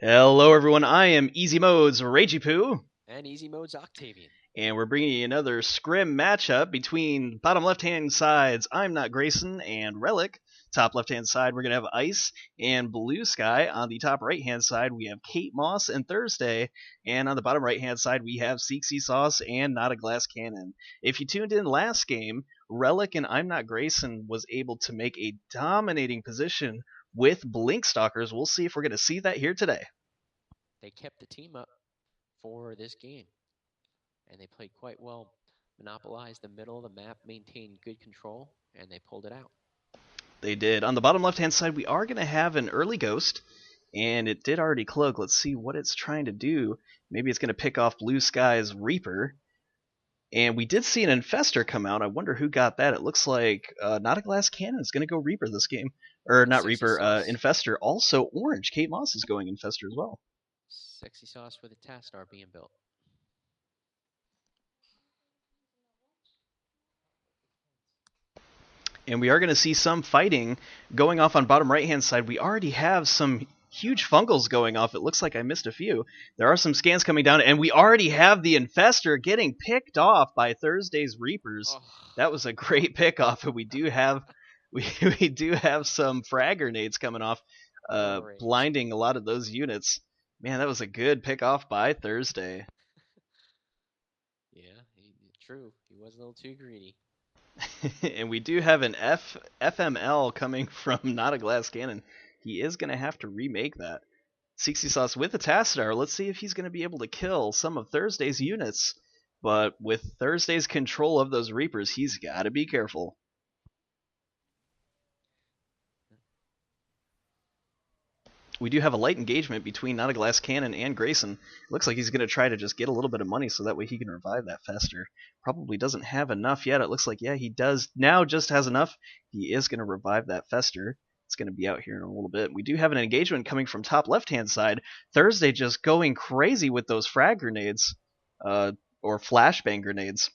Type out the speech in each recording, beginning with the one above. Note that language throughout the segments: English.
Hello everyone, I am Easy Mode's Ragey Poo, And Easy Mode's Octavian. and we're bringing you another scrim matchup between bottom left-hand sides Imnotgrayson and Relic. Top left-hand side, we're going to have Ice and Bluesky. On the top right-hand side, we have Katemoss and Thursday, and on the bottom right-hand side, we have Seexysauce and Notaglasscannon. If you tuned in last game, Relic and Imnotgrayson was able to make a dominating position with Blink Stalkers. We'll see if we're going to see that here today. They kept the team up for this game, and they played quite well, monopolized the middle of the map, maintained good control, and they pulled it out. They did. On the bottom left-hand side, we are going to have an early ghost, and it did already cloak. Let's see what it's trying to do. Maybe it's going to pick off Bluesky's Reaper. And we did see an Infestor come out. I wonder who got that. It looks like Notaglasscannon is going to go Reaper this game. Or not Reaper, Infestor. Also orange. Katemoss is going Infestor as well. Seexysauce with a Tastar being built. And we are going to see some fighting going off on bottom right-hand side. We already have some huge fungals going off. It looks like I missed a few. There are some scans coming down, and we already have the Infestor getting picked off by Thursday's Reapers. Oh. That was a great pickoff, and we do have some frag grenades coming off, blinding a lot of those units. Man, that was a good pickoff by Thursday. Yeah, true. He was a little too greedy. And we do have an FML coming from Notaglasscannon. He is going to have to remake that. Seexysauce with a Tastar. Let's see if he's going to be able to kill some of Thursday's units. But with Thursday's control of those Reapers, he's got to be careful. We do have a light engagement between Notaglasscannon and Grayson. Looks like he's going to try to just get a little bit of money so that way he can revive that Fester. Probably doesn't have enough yet. It looks like, yeah, he does now, just has enough. He is going to revive that Fester. It's going to be out here in a little bit. We do have an engagement coming from top left-hand side. Thursday just going crazy with those frag grenades, or flashbang grenades.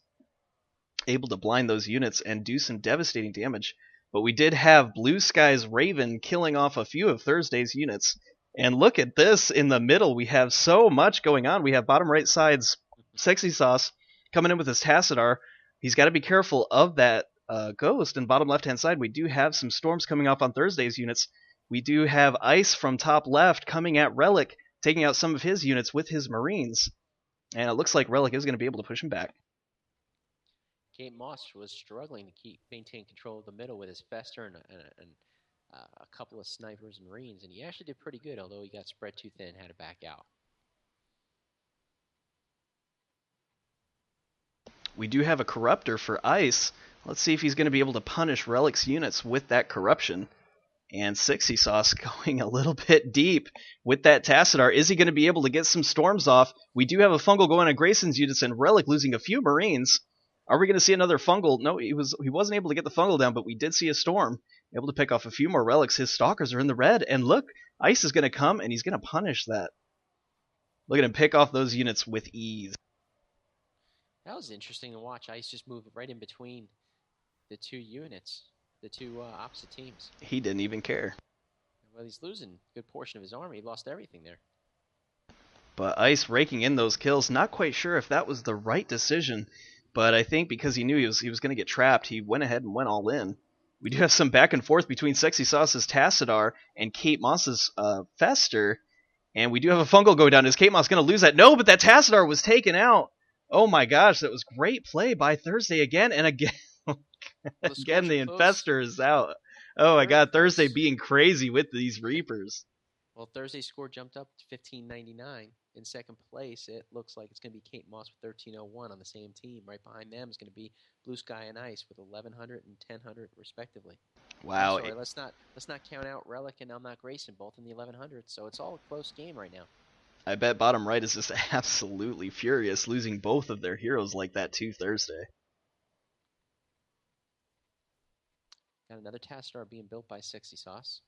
Able to blind those units and do some devastating damage. But we did have Bluesky's Raven killing off a few of Thursday's units. And look at this in the middle. We have so much going on. We have bottom right side's Seexysauce coming in with his Tassadar. He's got to be careful of that Ghost. And bottom left-hand side, we do have some storms coming off on Thursday's units. We do have Ice from top left coming at Relic, taking out some of his units with his Marines. And it looks like Relic is going to be able to push him back. Katemoss was struggling to maintain control of the middle with his Fester and a couple of snipers and Marines, and he actually did pretty good, although he got spread too thin and had to back out. We do have a Corruptor for Ice. Let's see if he's going to be able to punish Relic's units with that Corruption. And Seexysauce going a little bit deep with that Tassadar. Is he going to be able to get some storms off? We do have a fungal going on Grayson's units and Relic losing a few Marines. Are we going to see another fungal? No, he wasn't able to get the fungal down, but we did see a storm. Able to pick off a few more relics. His stalkers are in the red. And look, Ice is going to come, and he's going to punish that. Look at him pick off those units with ease. That was interesting to watch. Ice just moved right in between the two units, the two opposite teams. He didn't even care. Well, he's losing a good portion of his army. He lost everything there. But Ice raking in those kills. Not quite sure if that was the right decision. But I think because he knew he was going to get trapped, he went ahead and went all in. We do have some back and forth between Seexysauce's Tassadar and Katemoss's Fester. And we do have a fungal go down. Is Katemoss going to lose that? No, but that Tassadar was taken out. Oh my gosh, that was great play by Thursday again. And again, again the Infestor is out. Oh my god, Thursday being crazy with these Reapers. Well, Thursday's score jumped up to 1599. In second place, it looks like it's going to be Katemoss with 1301 on the same team. Right behind them is going to be Bluesky and Ice with 1100 and 1000 respectively. Wow. Sorry, let's not count out Relic and Imnotgrayson, both in the 1100s. So it's all a close game right now. I bet bottom right is just absolutely furious, losing both of their heroes like that too Thursday. Got another Tastar being built by Seexysauce.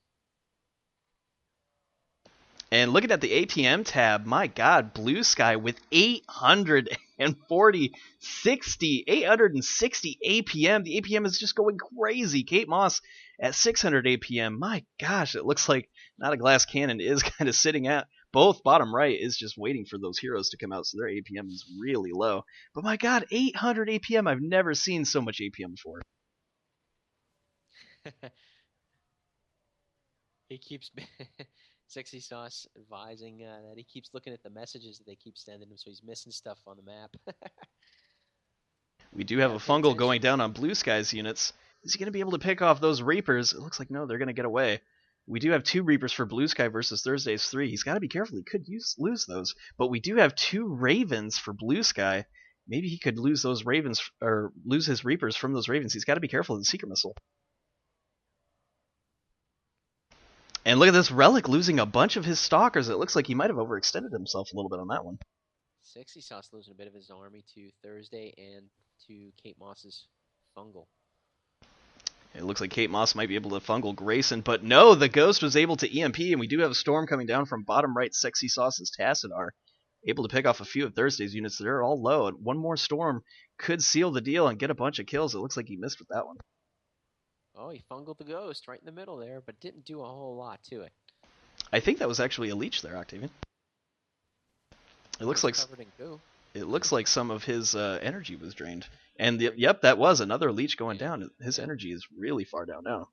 And looking at the APM tab, my god, Bluesky with 860 APM. The APM is just going crazy. Katemoss at 600 APM. My gosh, it looks like Notaglasscannon is kind of sitting both bottom right is just waiting for those heroes to come out, so their APM is really low. But my god, 800 APM! I've never seen so much APM before. He keeps Seexysauce advising that he keeps looking at the messages that they keep sending him, so he's missing stuff on the map. We do have a fungal going down on Bluesky's units. Is he going to be able to pick off those Reapers? It looks like no, they're going to get away. We do have 2 Reapers for Bluesky versus Thursday's 3. He's got to be careful. He could lose those. But we do have 2 Ravens for Bluesky. Maybe he could lose those Ravens, or lose his Reapers from those Ravens. He's got to be careful of the Secret Missile. And look at this Relic losing a bunch of his Stalkers. It looks like he might have overextended himself a little bit on that one. Seexysauce losing a bit of his army to Thursday and to Katemoss's fungal. It looks like Katemoss might be able to fungal Grayson, but no, the Ghost was able to EMP, and we do have a storm coming down from bottom right. Seexysauce's Tassadar, able to pick off a few of Thursday's units that are all low, and one more storm could seal the deal and get a bunch of kills. It looks like he missed with that one. Oh, he fungled the Ghost right in the middle there, but didn't do a whole lot to it. I think that was actually a leech there, Octavian. It looks like covered in goo. It looks like some of his energy was drained. And yep, that was another leech going down. His energy is really far down now.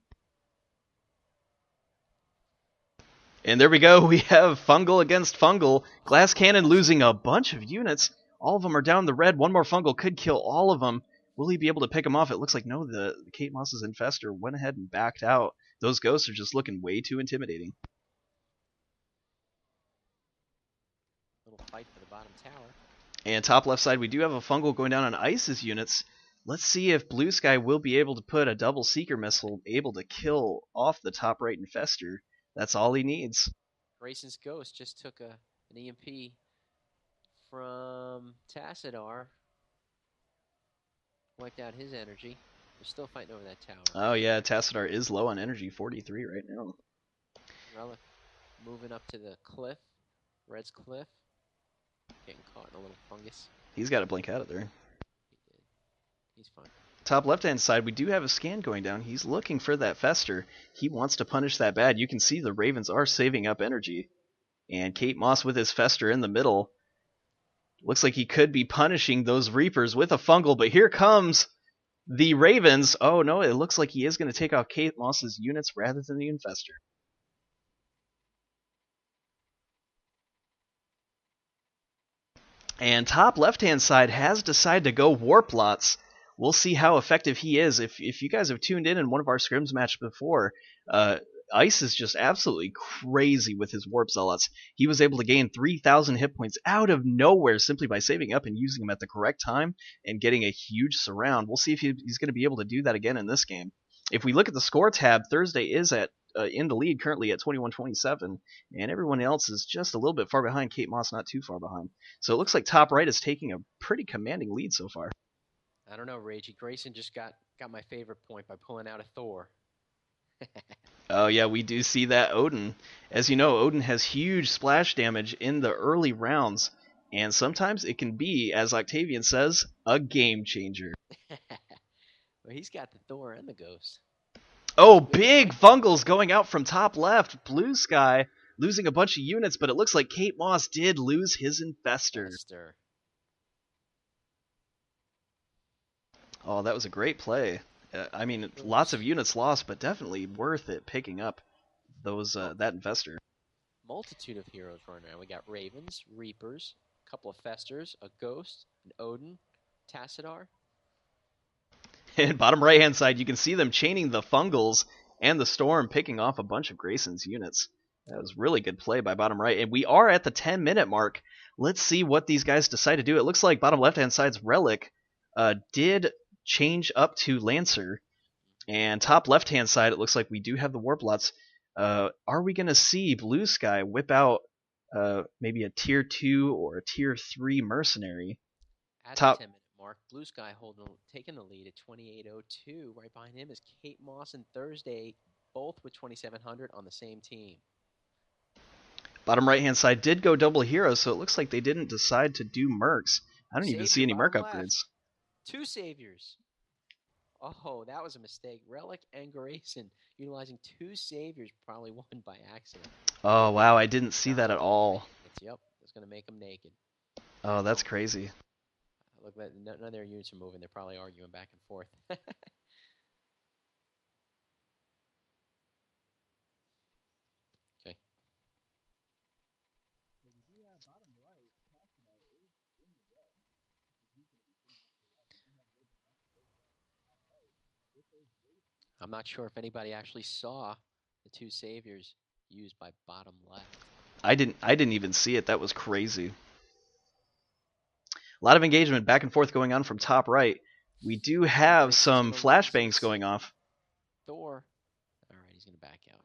And there we go. We have fungal against fungal. Glass Cannon losing a bunch of units. All of them are down the red. One more fungal could kill all of them. Will he be able to pick them off? It looks like no, the Katemoss's Infestor went ahead and backed out. Those ghosts are just looking way too intimidating. Little fight for the bottom tower. And top left side, we do have a fungal going down on Ice's units. Let's see if Bluesky will be able to put a double Seeker Missile, able to kill off the top right Infestor. That's all he needs. Grayson's Ghost just took an EMP from Tassadar. Wiped out his energy. They're still fighting over that tower. Oh yeah, Tassadar is low on energy, 43 right now. Relic moving up to the cliff. Red's cliff. Getting caught in a little fungus. He's got to blink out of there. He did. He's fine. Top left-hand side, we do have a scan going down. He's looking for that Fester. He wants to punish that bad. You can see the Ravens are saving up energy. And Katemoss with his Fester in the middle. Looks like he could be punishing those Reapers with a fungal, but here comes the Ravens. Oh no, it looks like he is going to take off Katemoss's units rather than the Infestor. And top left-hand side has decided to go Warp Lots. We'll see how effective he is. If you guys have tuned in one of our scrims match before, Ice is just absolutely crazy with his Warp Zealots. He was able to gain 3,000 hit points out of nowhere simply by saving up and using them at the correct time and getting a huge surround. We'll see if he's going to be able to do that again in this game. If we look at the score tab, Thursday is at in the lead currently at 21-27, and everyone else is just a little bit far behind. Katemoss not too far behind. So it looks like top right is taking a pretty commanding lead so far. I don't know, Ragey. Grayson just got my favorite point by pulling out a Thor. Oh yeah, we do see that Odin. As you know, Odin has huge splash damage in the early rounds, and sometimes it can be, as Octavian says, a game changer. Well, he's got the Thor and the Ghost. Oh, big fungals going out from top left. Bluesky losing a bunch of units, but it looks like Katemoss did lose his Infestor. Oh, that was a great play. I mean, lots of units lost, but definitely worth it picking up those that Infestor. Multitude of heroes running around. We got Ravens, Reapers, a couple of Festers, a Ghost, an Odin, Tassadar. And bottom right-hand side, you can see them chaining the Fungals and the Storm, picking off a bunch of Grayson's units. That was really good play by bottom right. And we are at the 10-minute mark. Let's see what these guys decide to do. It looks like bottom left-hand side's Relic did change up to Lancer. And top left-hand side, it looks like we do have the Warp Lots. Are we going to see Bluesky whip out maybe a Tier 2 or a Tier 3 Mercenary? At the 10-minute mark, Bluesky taking the lead at 28:02. Right behind him is Katemoss and Thursday, both with 2,700 on the same team. Bottom right-hand side did go double heroes, so it looks like they didn't decide to do mercs. I don't even see any merc upgrades. 2 saviors. Oh, that was a mistake. Relic and Grayson utilizing 2 saviors, probably one by accident. Oh, wow, I didn't see that at all. Yep, it's going to make them naked. Oh, that's crazy. Look, none of their units are moving. They're probably arguing back and forth. Okay. I'm not sure if anybody actually saw the 2 saviors used by bottom left. I didn't even see it. That was crazy. A lot of engagement back and forth going on from top right. We do have some flashbangs going off. Thor. All right, he's going to back out.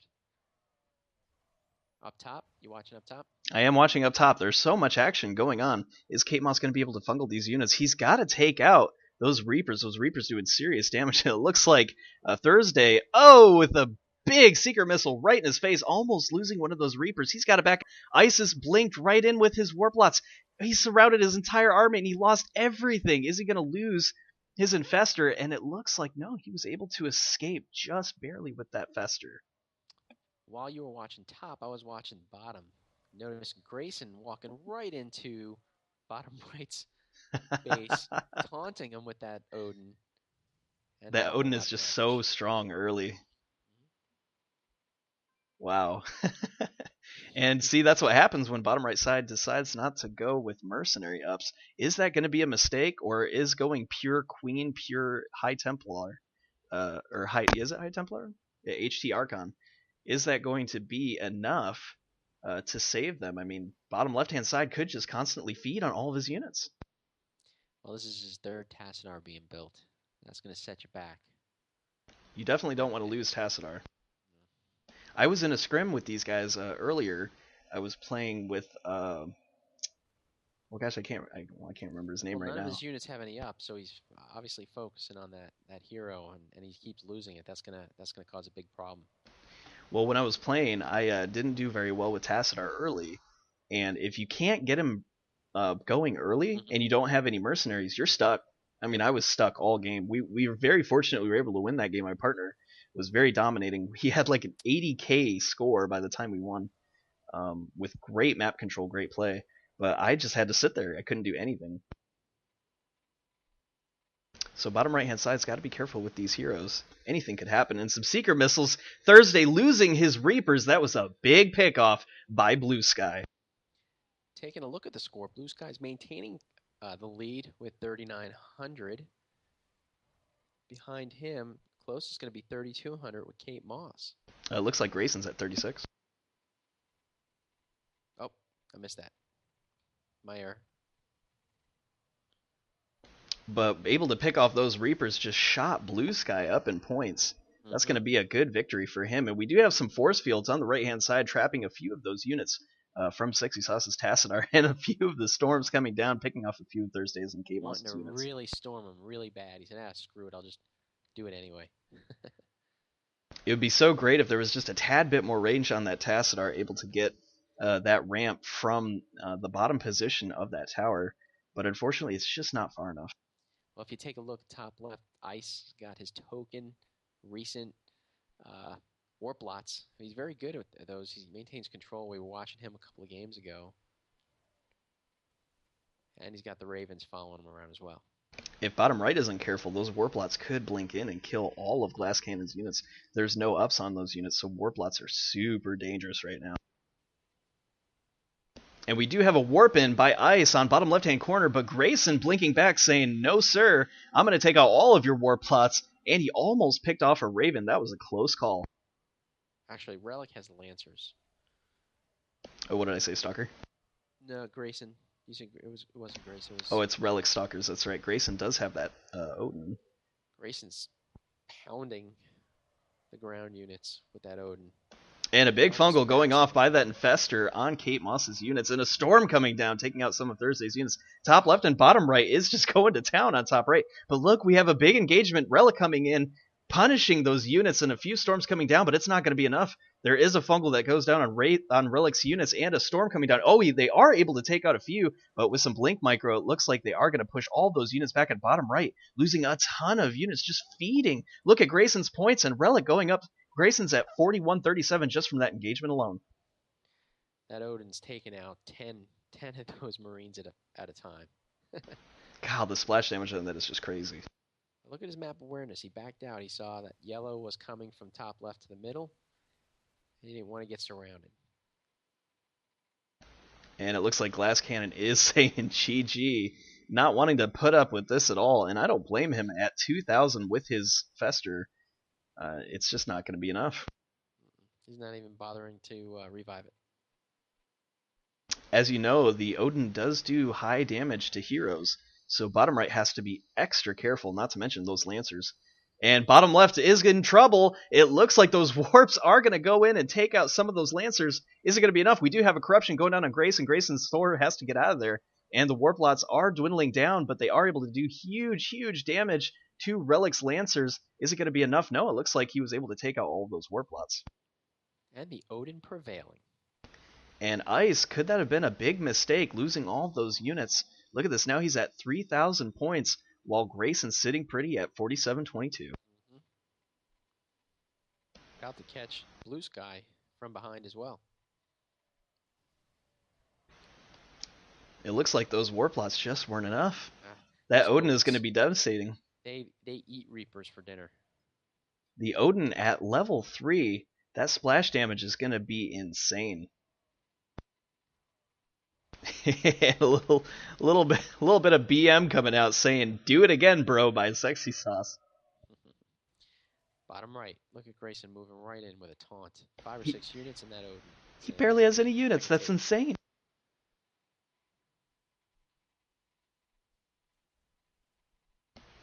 Up top? You watching up top? I am watching up top. There's so much action going on. Is Katemoss going to be able to fungal these units? He's got to take out those Reapers. Those Reapers doing serious damage. It looks like Thursday. Oh, with a big Seeker missile right in his face, almost losing one of those Reapers. He's got it back. Isis blinked right in with his Warplots. He surrounded his entire army and he lost everything. Is he going to lose his Infestor? And it looks like, no, he was able to escape just barely with that Fester. While you were watching top, I was watching bottom. Notice Grayson walking right into bottom right's base, taunting him with that Odin. And that Odin is just so strong early. Wow. And see, that's what happens when bottom right side decides not to go with mercenary ups. Is that going to be a mistake, or is going pure Queen, pure High Templar, or High, is it High Templar? Yeah, HT Archon. Is that going to be enough to save them? I mean, bottom left-hand side could just constantly feed on all of his units. Well, this is his 3rd Tassadar being built. That's going to set you back. You definitely don't want to lose Tassadar. I was in a scrim with these guys earlier. I was playing with, well, gosh, I can't remember his name right now. None of his units have any up, so he's obviously focusing on that hero, and he keeps losing it. That's gonna cause a big problem. Well, when I was playing, I didn't do very well with Tassadar early, and if you can't get him going early and you don't have any mercenaries, you're stuck. I mean, I was stuck all game. We were very fortunate we were able to win that game. My partner was very dominating. He had like an 80k score by the time we won, with great map control, great play. But I just had to sit there. I couldn't do anything. So bottom right-hand side's got to be careful with these heroes. Anything could happen. And some Seeker missiles. Thursday losing his Reapers. That was a big pickoff by Bluesky. Taking a look at the score, Bluesky's maintaining the lead with 3,900. Behind him, closest is going to be 3,200 with Katemoss. It looks like Grayson's at 36. Oh, I missed that. My error. But able to pick off those Reapers just shot Bluesky up in points. That's going to be a good victory for him. And we do have some force fields on the right-hand side trapping a few of those units from Seexysauce's Tassadar, and a few of the storms coming down, picking off a few Thursdays and Katemoss units. Wanting to really storm him really bad. He said, screw it, I'll just do it anyway. It would be so great if there was just a tad bit more range on that Tassadar, able to get that ramp from the bottom position of that tower. But unfortunately, it's just not far enough. Well, if you take a look top left, Ice got his token, recent Warplots. He's very good at those. He maintains control. We were watching him a couple of games ago. And he's got the Ravens following him around as well. If bottom right isn't careful, those Warplots could blink in and kill all of Glasscannon's units. There's no ups on those units, so Warplots are super dangerous right now. And we do have a warp in by Ice on bottom left-hand corner, but Grayson blinking back saying, no sir, I'm going to take out all of your Warplots. And he almost picked off a Raven. That was a close call. Actually, Relic has the Lancers. Oh, what did I say, Stalker? No, Grayson. You said it wasn't Grayson. It was... Oh, it's Relic Stalkers. That's right. Grayson does have that Odin. Grayson's pounding the ground units with that Odin. And a big fungal going off by that Infestor on Katemoss's units, and a storm coming down, taking out some of Thursday's units. Top left and bottom right is just going to town on top right. But look, we have a big engagement. Relic coming in, punishing those units, and a few storms coming down, but it's not going to be enough. There is a fungal that goes down on Relic's units, and a storm coming down. Oh, they are able to take out a few, but with some Blink Micro, it looks like they are going to push all those units back at bottom right, losing a ton of units, just feeding. Look at Grayson's points, and Relic going up. Grayson's at 41-37 just from that engagement alone. That Odin's taken out 10 of those Marines at a time. God, the splash damage on that is just crazy. Look at his map awareness. He backed out. He saw that yellow was coming from top left to the middle. He didn't want to get surrounded. And it looks like Glasscannon is saying GG, not wanting to put up with this at all. And I don't blame him at 2,000 with his Fester. It's just not going to be enough. He's not even bothering to revive it. As you know, the Odin does do high damage to heroes, so bottom right has to be extra careful, not to mention those Lancers. And bottom left is in trouble. It looks like those warps are going to go in and take out some of those Lancers. Is it going to be enough? We do have a corruption going down on Grayson. Grayson's Thor has to get out of there. And the warp lots are dwindling down, but they are able to do huge, huge damage to Relic's Lancers. Is it going to be enough? No, it looks like he was able to take out all of those warp lots. And the Odin prevailing. And Ice, could that have been a big mistake, losing all of those units? Look at this. Now he's at 3,000 points, while Grayson's sitting pretty at 47-22. About to catch Bluesky from behind as well. It looks like those warp lots just weren't enough. That Odin is going to be devastating. They eat Reapers for dinner. The Odin at level 3, that splash damage is going to be insane. A little bit of BM coming out saying, "Do it again, bro," by Seexysauce. Bottom right. Look at Grayson moving right in with a taunt. 5 or 6 units in that Odin. He barely has any units. That's insane.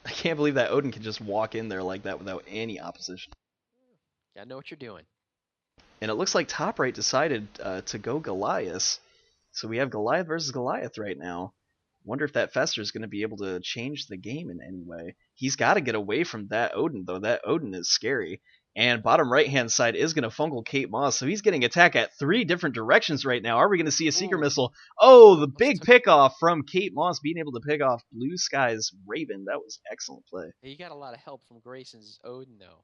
I can't believe that Odin can just walk in there like that without any opposition. Gotta know what you're doing. And it looks like top right decided to go Goliath. So we have Goliath versus Goliath right now. Wonder if that Fester is going to be able to change the game in any way. He's got to get away from that Odin, though. That Odin is scary. And bottom right-hand side is going to fungal Katemoss, so he's getting attacked at 3 different directions right now. Are we going to see a Seeker Missile? Oh, the big pickoff from Katemoss, being able to pick off Bluesky's Raven. That was excellent play. He got a lot of help from Grayson's Odin, though.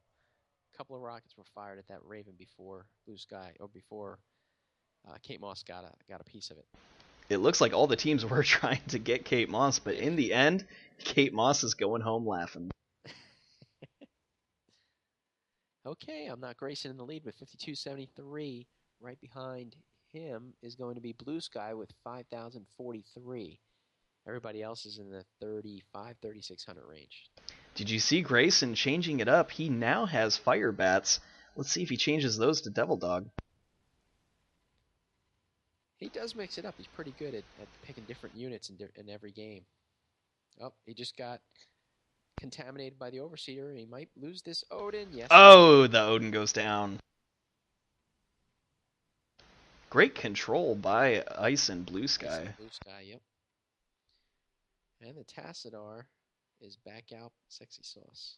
A couple of rockets were fired at that Raven before Bluesky, or before Katemoss got a piece of it. It looks like all the teams were trying to get Katemoss, but in the end, Katemoss is going home laughing. Okay, I'm not Grayson in the lead with 5273. Right behind him is going to be Bluesky with 5,043. Everybody else is in the 3,600 range. Did you see Grayson changing it up? He now has Fire Bats. Let's see if he changes those to Devil Dog. He does mix it up. He's pretty good at picking different units in every game. Oh, he just got contaminated by the Overseer. He might lose this Odin. Yes. Oh, the Odin goes down. Great control by Ice and Bluesky. Bluesky, yep. And the Tassadar is back out. Seexysauce.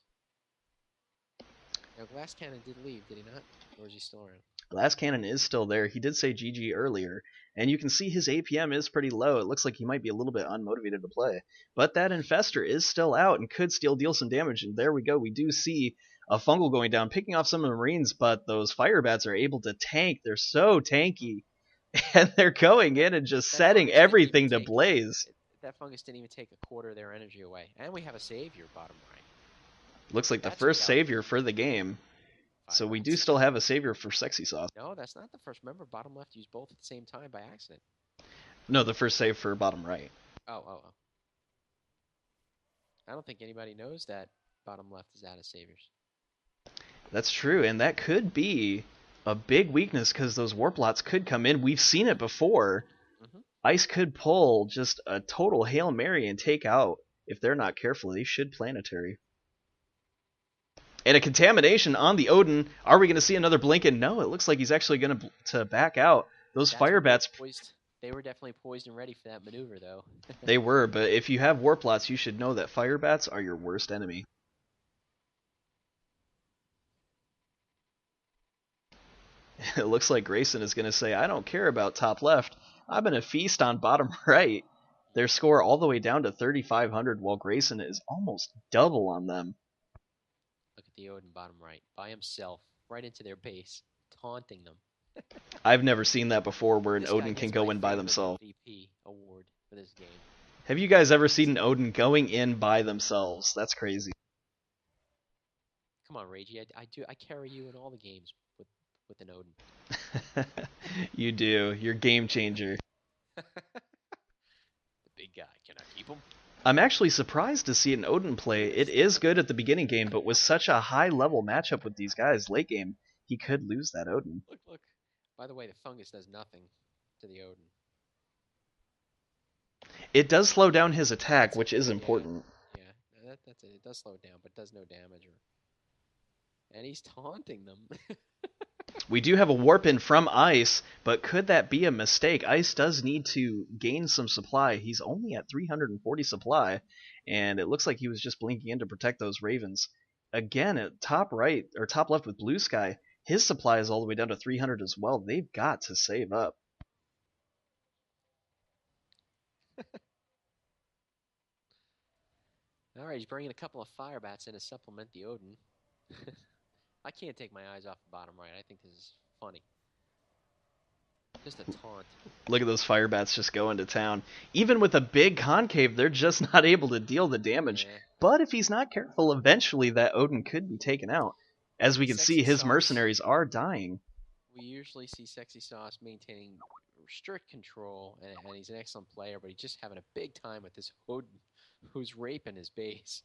Now, Glasscannon did leave, did he not? Or is he still around? Glasscannon is still there. He did say GG earlier, and you can see his APM is pretty low. It looks like he might be a little bit unmotivated to play. But that Infestor is still out and could still deal some damage, and there we go. We do see a fungal going down, picking off some of the Marines, but those Fire Bats are able to tank. They're so tanky, and they're going in and just setting everything to blaze. That fungus didn't even take a quarter of their energy away. And we have a Savior bottom right. Looks like the first Savior for the game. So we do still have a Savior for Seexysauce. No, that's not the first. Remember, bottom left used both at the same time by accident. No, the first save for bottom right. Oh. I don't think anybody knows that bottom left is out of Saviors. That's true, and that could be a big weakness because those warp lots could come in. We've seen it before. Ice could pull just a total Hail Mary and take out, if they're not careful, they should planetary. And a contamination on the Odin. Are we going to see another Blinken? No, it looks like he's actually going to back out. Those Fire Bats... They were definitely poised and ready for that maneuver, though. They were, but if you have warp lots, you should know that Fire Bats are your worst enemy. It looks like Grayson is going to say, I don't care about top left. I'm going to feast on bottom right. Their score all the way down to 3,500, while Grayson is almost double on them. Look at the Odin bottom right, by himself, right into their base, taunting them. I've never seen that before where an This Odin guy can gets go my in by favorite themselves. MVP award for this game. Have you guys ever seen an Odin going in by themselves? That's crazy. Come on, Ragey, I carry you in all the games with an Odin. You do. You're game changer. The big guy, can I keep him? I'm actually surprised to see an Odin play. It is good at the beginning game, but with such a high level matchup with these guys late game, he could lose that Odin. Look. By the way, the fungus does nothing to the Odin. It does slow down his attack, which is important. Yeah, that's it. It does slow it down, but does no damage. And he's taunting them. We do have a warp in from Ice, but could that be a mistake? Ice does need to gain some supply. He's only at 340 supply, and it looks like he was just blinking in to protect those Ravens. Again, at top right or top left with Bluesky, his supply is all the way down to 300 as well. They've got to save up. All right, he's bringing a couple of fire bats in to supplement the Odin. I can't take my eyes off the bottom right. I think this is funny. Just a taunt. Look at those fire bats just going to town. Even with a big concave, they're just not able to deal the damage. Yeah. But if he's not careful, eventually that Odin could be taken out. As we can see, his mercenaries are dying. We usually see Seexysauce maintaining strict control, and he's an excellent player, but he's just having a big time with this Odin who's raping his base.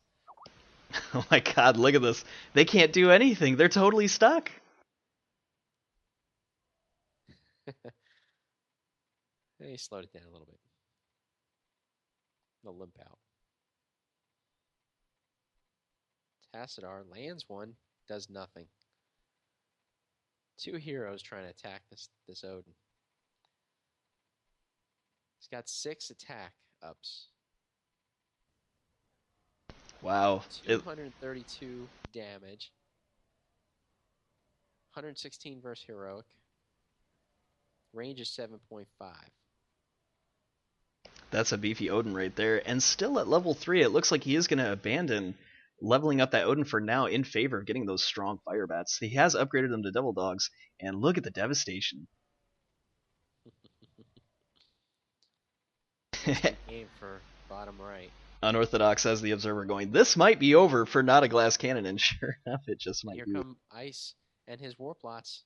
Oh my god, look at this. They can't do anything. They're totally stuck. He slowed it down a little bit. No limp out. Tassadar lands one, does nothing. Two heroes trying to attack this Odin. He's got 6 attack ups. Wow. 232 damage. 116 versus heroic. Range is 7.5. That's a beefy Odin right there. And still at level 3, it looks like he is going to abandon leveling up that Odin for now in favor of getting those strong fire bats. He has upgraded them to devil dogs, and look at the devastation. Game for bottom right. Unorthodox as the observer going, this might be over for Notaglasscannon, and sure enough, it just might Here be. come Ice and his warplots.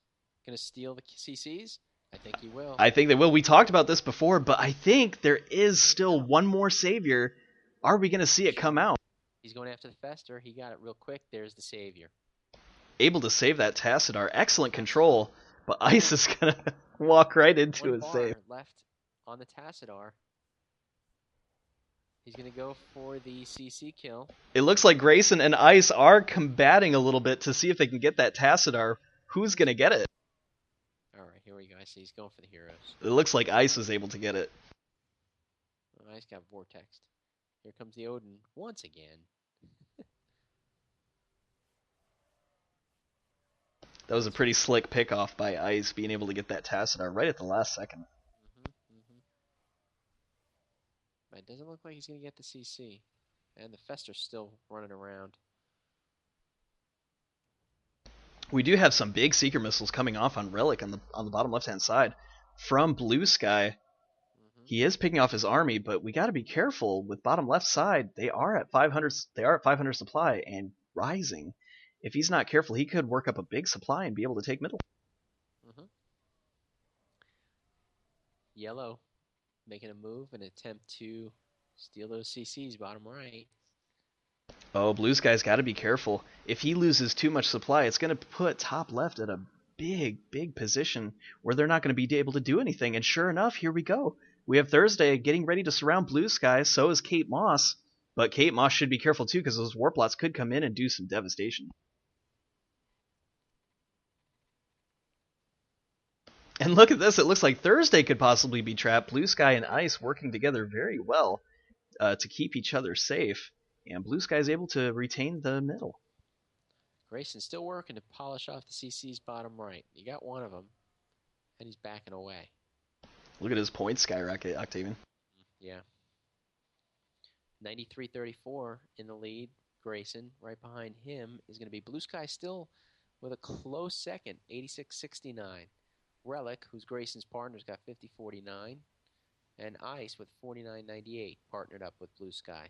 Gonna steal the CCs? I think he will. I think they will. We talked about this before, but I think there is still one more savior. Are we going to see it come out? He's going after the Fester. He got it real quick. There's the savior. Able to save that Tassadar. Excellent control, but Ice is going to walk right into his save. Left on the Tassadar. He's going to go for the CC kill. It looks like Grayson and Ice are combating a little bit to see if they can get that Tassadar. Who's going to get it? Alright, here we go. I see he's going for the heroes. It looks like Ice was able to get it. Oh, Ice got vortexed. Here comes the Odin once again. That was a pretty slick pickoff by Ice, being able to get that Tassadar right at the last second. But it doesn't look like he's going to get the CC. And the Fester's still running around. We do have some big Seeker missiles coming off on Relic on the bottom left-hand side from Bluesky. He is picking off his army, but we got to be careful with bottom left side. They are at 500. They are at 500 supply and rising. If he's not careful, he could work up a big supply and be able to take middle. Yellow making a move and attempt to steal those CCs bottom right. Oh, Bluesky's got to be careful. If he loses too much supply, it's going to put top left at a big position where they're not going to be able to do anything. And sure enough, here we go. We have Thursday getting ready to surround Bluesky. So is Katemoss. But Katemoss should be careful too, because those warplots could come in and do some devastation. And look at this. It looks like Thursday could possibly be trapped. Bluesky and Ice working together very well to keep each other safe. And Bluesky is able to retain the middle. Grayson's still working to polish off the CC's bottom right. You got one of them, and he's backing away. Look at his points skyrocket, Octavian. Yeah. 93-34 in the lead. Grayson. Right behind him is going to be Bluesky still with a close second, 86-69. Relic, who's Grayson's partner, has got 50-49. And Ice with 49.98 partnered up with Bluesky.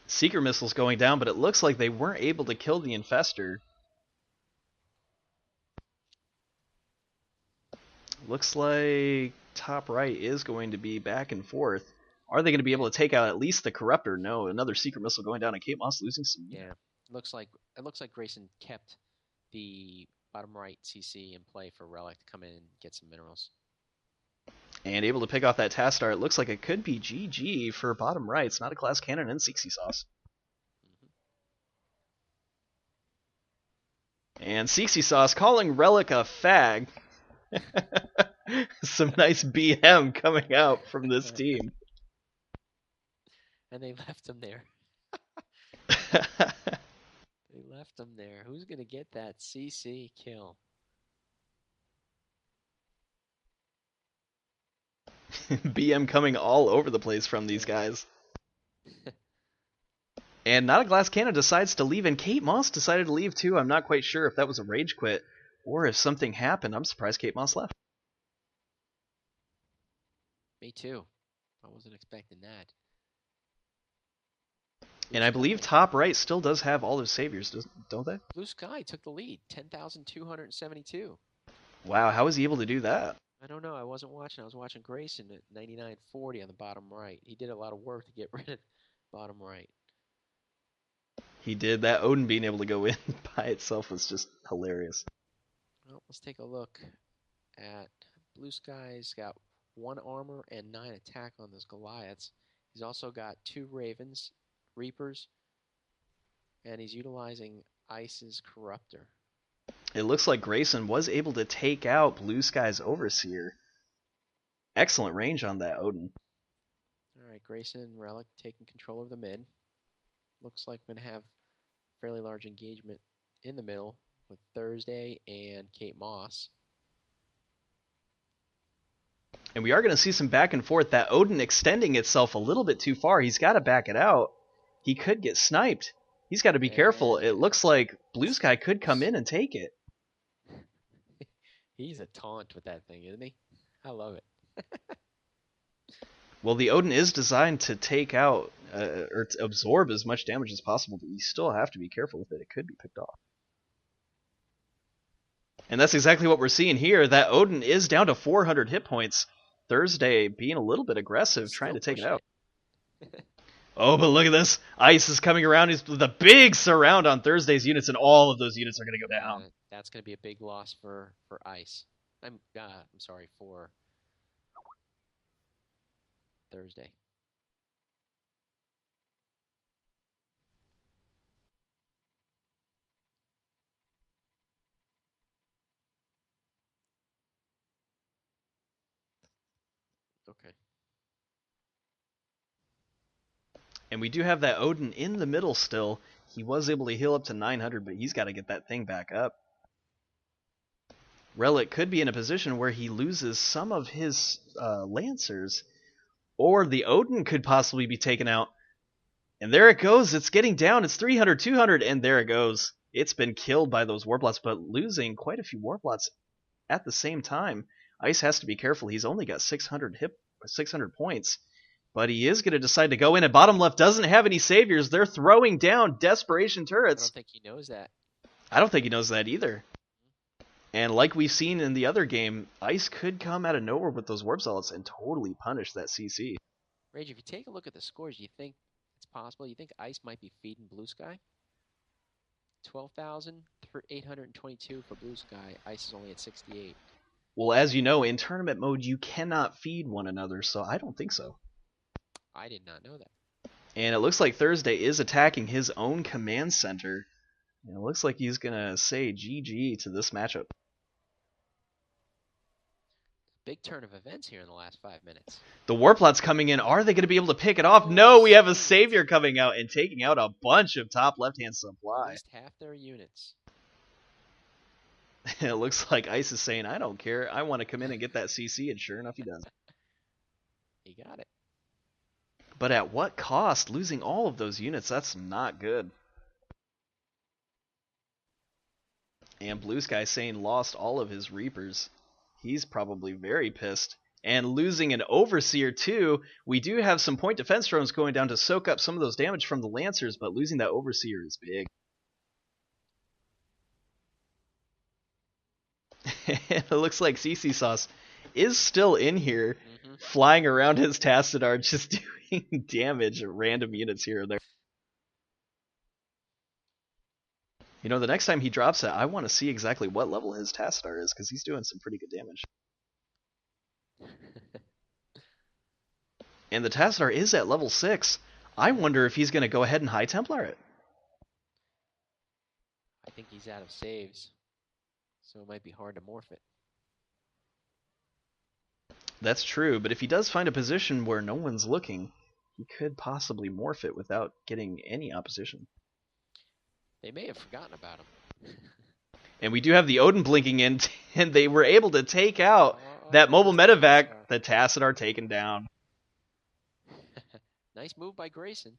Seeker missiles going down, but it looks like they weren't able to kill the Infestor. Looks like top right is going to be back and forth. Are they going to be able to take out at least the Corruptor? No, another Seeker missile going down, and Katemoss losing some. Yeah, it looks like Grayson kept the bottom right CC in play for Relic to come in and get some minerals. And able to pick off that task star. It looks like it could be GG for bottom right. It's Notaglasscannon and Seexysauce. And Seexysauce calling Relic a fag. Some nice BM coming out from this team. And they left him there. They left him there. Who's going to get that CC kill? BM coming all over the place from these guys. And Notaglasscannon decides to leave, and Katemoss decided to leave too. I'm not quite sure if that was a rage quit or if something happened. I'm surprised Katemoss left. Me too. I wasn't expecting that. And I believe top right still does have all those saviors, don't they? Bluesky took the lead, 10,272. Wow, how was he able to do that? I don't know. I wasn't watching. I was watching Grayson at 99.40 on the bottom right. He did a lot of work to get rid of bottom right. He did. That Odin being able to go in by itself was just hilarious. Well, let's take a look at Bluesky's got 1 armor and 9 attack on those Goliaths. He's also got 2 Ravens, Reapers, and he's utilizing Ice's Corruptor. It looks like Grayson was able to take out Bluesky's Overseer. Excellent range on that Odin. Alright, Grayson and Relic taking control of the mid. Looks like we're going to have fairly large engagement in the middle with Thursday and Katemoss. And we are going to see some back and forth. That Odin extending itself a little bit too far. He's got to back it out. He could get sniped. He's got to be careful. It looks like Bluesky could come in and take it. He's a taunt with that thing, isn't he? I love it. Well, the Odin is designed to take out or to absorb as much damage as possible, but you still have to be careful with it. It could be picked off. And that's exactly what we're seeing here. That Odin is down to 400 hit points. Thursday being a little bit aggressive, trying to take it out. Oh, but look at this. Ice is coming around. He's with a big surround on Thursday's units, and all of those units are going to go down. That's going to be a big loss for Ice. I'm sorry, for Thursday. Okay. And we do have that Odin in the middle still. He was able to heal up to 900, but he's got to get that thing back up. Relic could be in a position where he loses some of his Lancers, or the Odin could possibly be taken out. And there it goes. It's getting down. It's 300, 200, and there it goes. It's been killed by those Warblots, but losing quite a few Warblots at the same time. Ice has to be careful. He's only got 600 points. But he is going to decide to go in, and bottom left doesn't have any saviors. They're throwing down desperation turrets. I don't think he knows that. I don't think he knows that either. And like we've seen in the other game, Ice could come out of nowhere with those Warp Zealots and totally punish that CC. Rage, if you take a look at the scores, you think it's possible? You think Ice might be feeding Bluesky? 12,822 for Bluesky. Ice is only at 68. Well, as you know, in tournament mode, you cannot feed one another, so I don't think so. I did not know that. And it looks like Thursday is attacking his own command center. And it looks like he's going to say GG to this matchup. Big turn of events here in the last 5 minutes. The Warplot's coming in. Are they going to be able to pick it off? No, we have a Savior coming out and taking out a bunch of top left-hand At supply. least half their units. It looks like Ice is saying, I don't care. I want to come in and get that CC, and sure enough, he does. He got it. But at what cost? Losing all of those units, that's not good. And Bluesky saying lost all of his Reapers. He's probably very pissed. And losing an Overseer too. We do have some point defense drones going down to soak up some of those damage from the Lancers, but losing that Overseer is big. It looks like Seexysauce is still in here, flying around his Tassadar, just doing damage at random units here and there. You know, the next time he drops it, I want to see exactly what level his Tassadar is, because he's doing some pretty good damage. And the Tassadar is at level 6. I wonder if he's going to go ahead and High Templar it. I think he's out of saves, so it might be hard to morph it. That's true, but if he does find a position where no one's looking, he could possibly morph it without getting any opposition. They may have forgotten about him. And we do have the Odin blinking in, and they were able to take out that mobile medevac. The Tassadar taken down. Nice move by Grayson.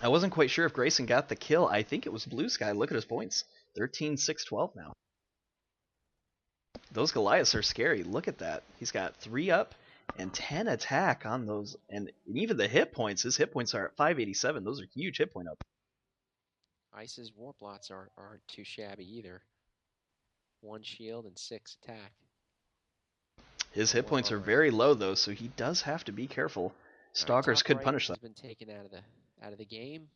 I wasn't quite sure if Grayson got the kill. I think it was Bluesky. Look at his points. 13, 6, 12 now. Those Goliaths are scary. Look at that. He's got 3 up and 10 attack on those. And even the hit points, his hit points are at 587. Those are huge hit point up. Ice's Warplots aren't too shabby either. 1 shield and 6 attack. His hit points are very low though, so he does have to be careful. Stalkers could punish them. Has been taken out of the game.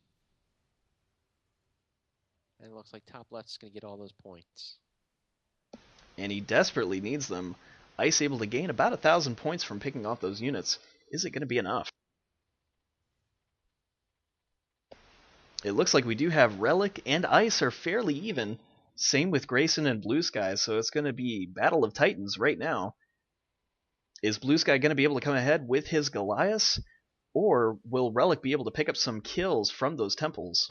And it looks like top left is going to get all those points. And he desperately needs them. Ice able to gain about 1,000 points from picking off those units. Is it going to be enough? It looks like we do have Relic and Ice are fairly even. Same with Grayson and Bluesky, so it's going to be Battle of Titans right now. Is Bluesky going to be able to come ahead with his Goliaths? Or will Relic be able to pick up some kills from those temples?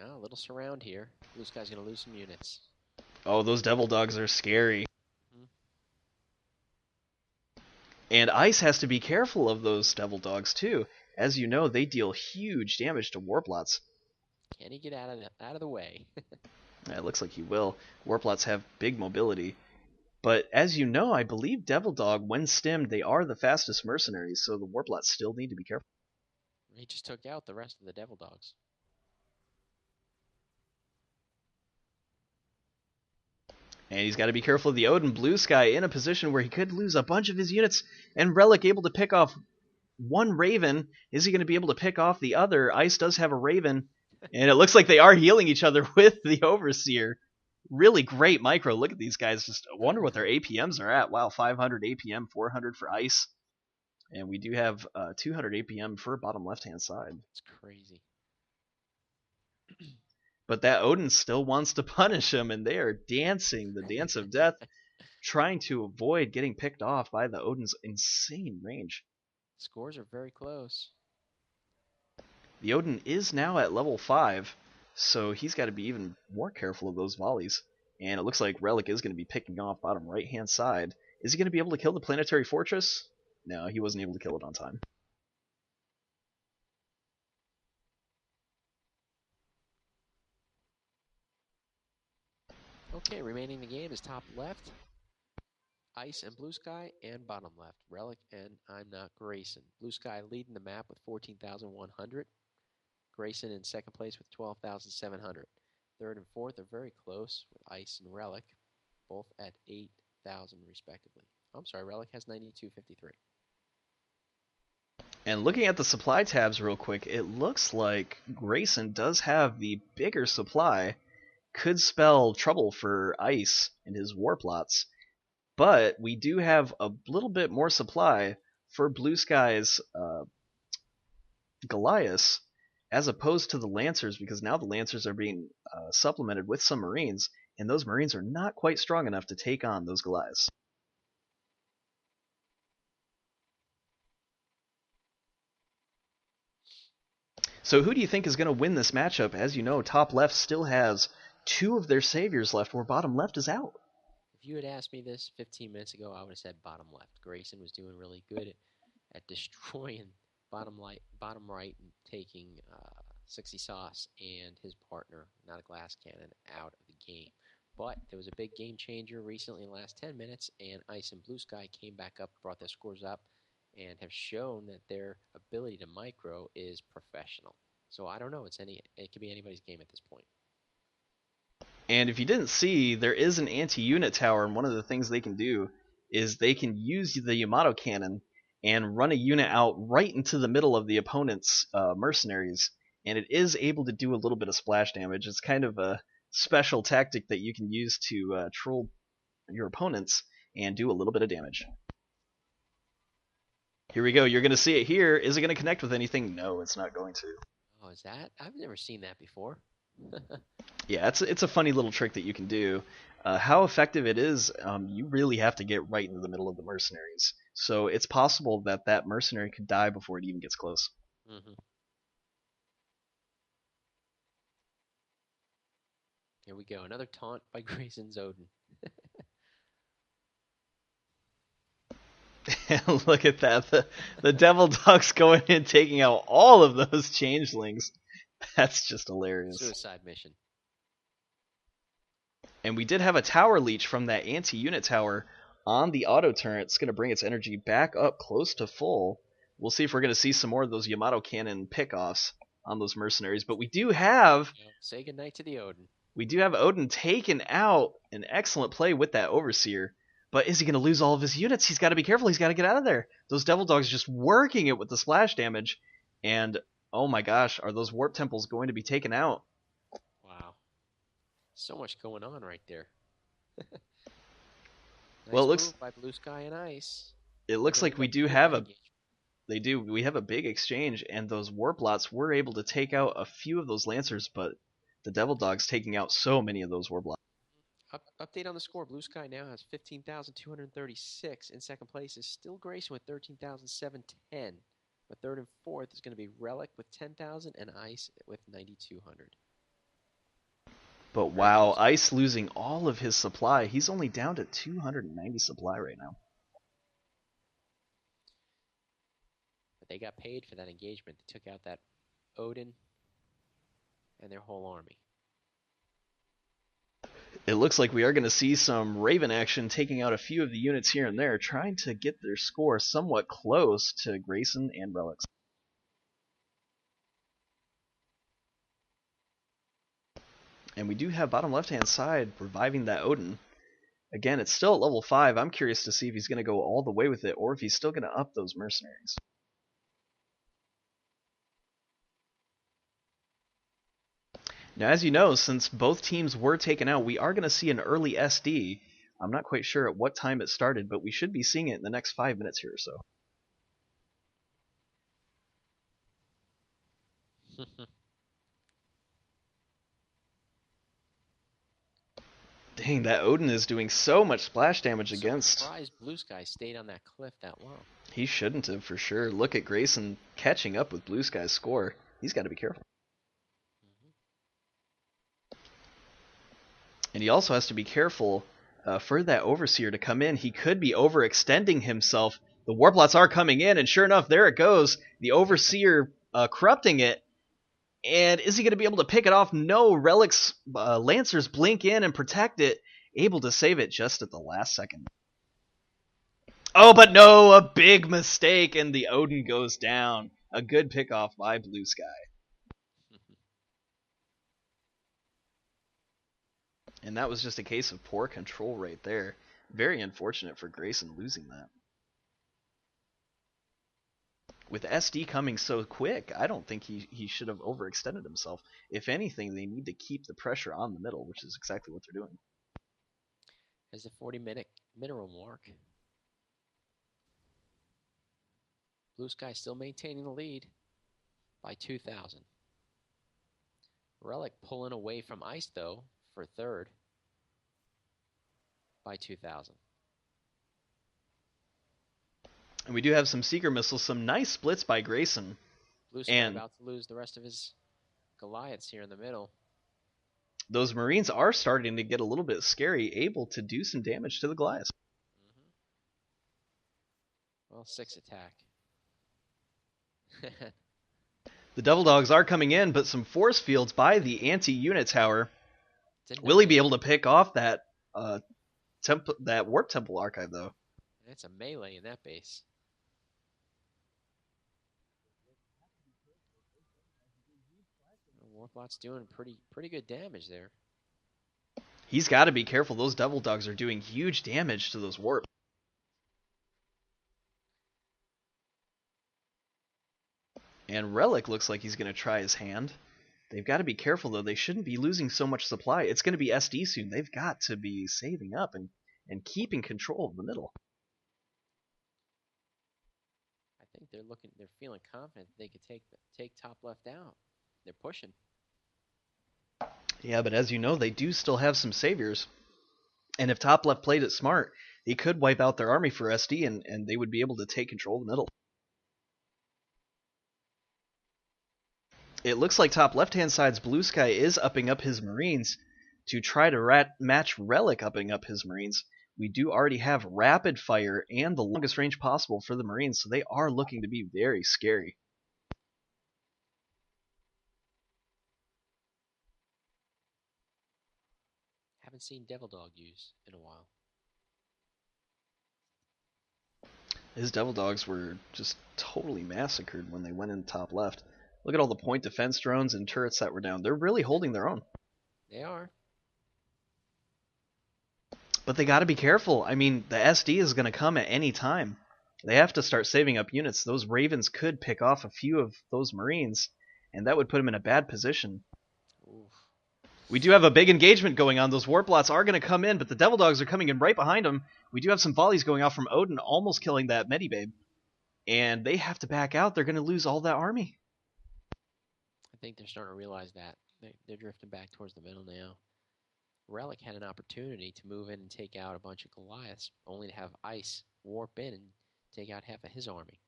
Oh, a little surround here. Bluesky's going to lose some units. Oh, those Devil Dogs are scary. And Ice has to be careful of those Devil Dogs too. As you know, they deal huge damage to Warplots. Can he get out of the way? Yeah, it looks like he will. Warplots have big mobility. But as you know, I believe Devil Dog, when stemmed, they are the fastest mercenaries, so the Warplots still need to be careful. He just took out the rest of the Devil Dogs. And he's got to be careful of the Odin. Bluesky in a position where he could lose a bunch of his units, and Relic able to pick off one Raven. Is he going to be able to pick off the other? Ice does have a Raven, and it looks like they are healing each other with the Overseer. Really great micro. Look at these guys. Just wonder what their APMs are at. Wow, 500 APM, 400 for Ice. And we do have 200 APM for bottom left-hand side. It's crazy. But that Odin still wants to punish him, and they are dancing the dance of death, trying to avoid getting picked off by the Odin's insane range. Scores are very close. The Odin is now at level 5, so he's got to be even more careful of those volleys. And it looks like Relic is going to be picking off bottom right-hand side. Is he going to be able to kill the Planetary Fortress? No, he wasn't able to kill it on time. Okay, remaining in the game is top left, Ice and Bluesky, and bottom left, Relic and Imnotgrayson. Bluesky leading the map with 14,100. Grayson in second place with 12,700. Third and fourth are very close with Ice and Relic, both at 8,000 respectively. I'm sorry, Relic has 92.53. And looking at the supply tabs real quick, it looks like Grayson does have the bigger supply. Could spell trouble for Ice and his Warplots. But we do have a little bit more supply for Bluesky's Goliaths, as opposed to the Lancers, because now the Lancers are being supplemented with some Marines, and those Marines are not quite strong enough to take on those Goliaths. So who do you think is going to win this matchup? As you know, top left still has 2 of their saviors left, where bottom left is out. If you had asked me this 15 minutes ago, I would have said bottom left. Grayson was doing really good at destroying bottom right, and taking Seexysauce and his partner, Notaglasscannon, out of the game. But there was a big game changer recently in the last 10 minutes, and Ice and Bluesky came back up, brought their scores up, and have shown that their ability to micro is professional. So I don't know. It could be anybody's game at this point. And if you didn't see, there is an anti-unit tower, and one of the things they can do is they can use the Yamato cannon and run a unit out right into the middle of the opponent's mercenaries, and it is able to do a little bit of splash damage. It's kind of a special tactic that you can use to troll your opponents and do a little bit of damage. Here we go. You're going to see it here. Is it going to connect with anything? No, it's not going to. Oh, is that? I've never seen that before. Yeah, it's a funny little trick that you can do. How effective it is, you really have to get right into the middle of the mercenaries. So it's possible that that mercenary could die before it even gets close. Mm-hmm. Here we go. Another taunt by Grayson's Odin. Look at that. The Devil Dog's going in, taking out all of those changelings. That's just hilarious. Suicide mission. And we did have a tower leech from that anti-unit tower on the auto turret. It's going to bring its energy back up close to full. We'll see if we're going to see some more of those Yamato cannon pickoffs on those mercenaries. But we do have... Say goodnight to the Odin. We do have Odin taken out. An excellent play with that Overseer. But is he going to lose all of his units? He's got to be careful. He's got to get out of there. Those Devil Dogs just working it with the splash damage. And, oh my gosh, are those Warp Temples going to be taken out? Wow. So much going on right there. Nice well, it looks by Bluesky and Ice. It looks like we do have a... They do. We have a big exchange, and those Warp Lots were able to take out a few of those Lancers, but the Devil Dog's taking out so many of those Warp Lots. Update on the score. Bluesky now has 15,236. In second place is still Grayson with 13,710. But third and fourth is going to be Relic with 10,000 and Ice with 9,200. But wow, Ice losing all of his supply. He's only down to 290 supply right now. But they got paid for that engagement. They took out that Odin and their whole army. It looks like we are going to see some Raven action, taking out a few of the units here and there, trying to get their score somewhat close to Grayson and Relic's. And we do have bottom left-hand side reviving that Odin. Again, it's still at level 5. I'm curious to see if he's going to go all the way with it, or if he's still going to up those mercenaries. Now, as you know, since both teams were taken out, we are going to see an early SD. I'm not quite sure at what time it started, but we should be seeing it in the next 5 minutes here or so. Dang, that Odin is doing so much splash damage against... I'm surprised Bluesky stayed on that cliff that long. He shouldn't have, for sure. Look at Grayson catching up with Bluesky's score. He's got to be careful. And he also has to be careful for that Overseer to come in. He could be overextending himself. The Warplots are coming in, and sure enough, there it goes. The Overseer corrupting it. And is he going to be able to pick it off? No, Relic's Lancers blink in and protect it. Able to save it just at the last second. Oh, but no, a big mistake, and the Odin goes down. A good pickoff by Bluesky. And that was just a case of poor control right there. Very unfortunate for Grayson losing that. With SD coming so quick, I don't think he should have overextended himself. If anything, they need to keep the pressure on the middle, which is exactly what they're doing. As the 40-minute mineral mark. Bluesky still maintaining the lead by 2,000. Relic pulling away from Ice, though, for third. by 2,000. And we do have some Seeker Missiles, some nice splits by Grayson. Bluesky And about to lose the rest of his Goliaths here in the middle. those Marines are starting to get a little bit scary, able to do some damage to the Goliaths. Well, 6 attack. The Devil Dogs are coming in, but some force fields by the anti-unit tower. Will he be able to pick off that that Warp Temple Archive, though? It's a melee in that base. Warplot's doing pretty good damage there. He's got to be careful. Those Devil Dogs are doing huge damage to those warps. And Relic looks like he's going to try his hand. They've got to be careful, though. They shouldn't be losing so much supply. It's going to be SD soon. They've got to be saving up and keeping control of the middle. I think they're feeling confident they could take top left out. They're pushing. Yeah, but as you know, they do still have some saviors. And if top left played it smart, he could wipe out their army for SD, and they would be able to take control of the middle. It looks like top left-hand side's Bluesky is upping up his Marines to try to match Relic upping up his Marines. We do already have rapid fire and the longest range possible for the Marines, so they are looking to be very scary. Haven't seen Devil Dog used in a while. His Devil Dogs were just totally massacred when they went in top left. Look at all the point defense drones and turrets that were down. They're really holding their own. They are. But they got to be careful. I mean, the SD is going to come at any time. They have to start saving up units. Those Ravens could pick off a few of those Marines, and that would put them in a bad position. Oof. We do have a big engagement going on. Those Warplots are going to come in, but the Devil Dogs are coming in right behind them. We do have some volleys going off from Odin, almost killing that Medibabe. And they have to back out. They're going to lose all that army. I think they're starting to realize that. They're drifting back towards the middle now. Relic had an opportunity to move in and take out a bunch of Goliaths, only to have Ice warp in and take out half of his army.